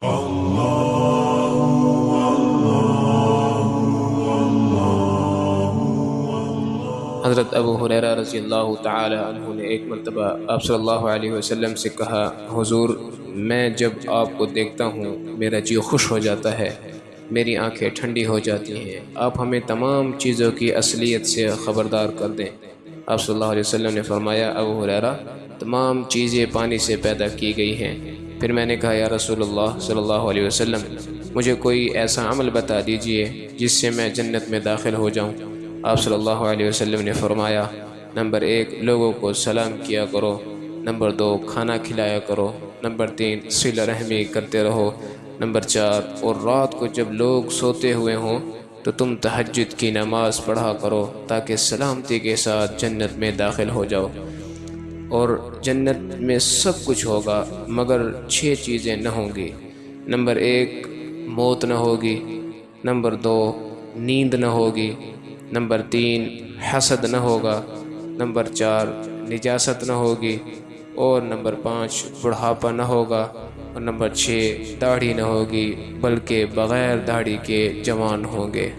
حضرت ابو ہریرہ رضی اللہ تعالی عنہ نے ایک مرتبہ آپ صلی اللہ علیہ وسلم سے کہا، حضور میں جب آپ کو دیکھتا ہوں میرا جی خوش ہو جاتا ہے، میری آنکھیں ٹھنڈی ہو جاتی ہیں، آپ ہمیں تمام چیزوں کی اصلیت سے خبردار کر دیں۔ آپ صلی اللہ علیہ وسلم نے فرمایا، ابو ہریرہ تمام چیزیں پانی سے پیدا کی گئی ہیں۔ پھر میں نے کہا، یا رسول اللہ صلی اللہ علیہ وسلم مجھے کوئی ایسا عمل بتا دیجئے جس سے میں جنت میں داخل ہو جاؤں۔ آپ صلی اللہ علیہ وسلم نے فرمایا، نمبر 1 لوگوں کو سلام کیا کرو، نمبر 2 کھانا کھلایا کرو، نمبر 3 صلہ رحمی کرتے رہو، نمبر 4 اور رات کو جب لوگ سوتے ہوئے ہوں تو تم تہجد کی نماز پڑھا کرو تاکہ سلامتی کے ساتھ جنت میں داخل ہو جاؤ۔ اور جنت میں سب کچھ ہوگا مگر 6 چیزیں نہ ہوں گی۔ نمبر 1 موت نہ ہوگی، نمبر 2 نیند نہ ہوگی، نمبر 3 حسد نہ ہوگا، نمبر 4 نجاست نہ ہوگی، اور نمبر 5 بڑھاپا نہ ہوگا، اور نمبر 6 داڑھی نہ ہوگی بلکہ بغیر داڑھی کے جوان ہوں گے۔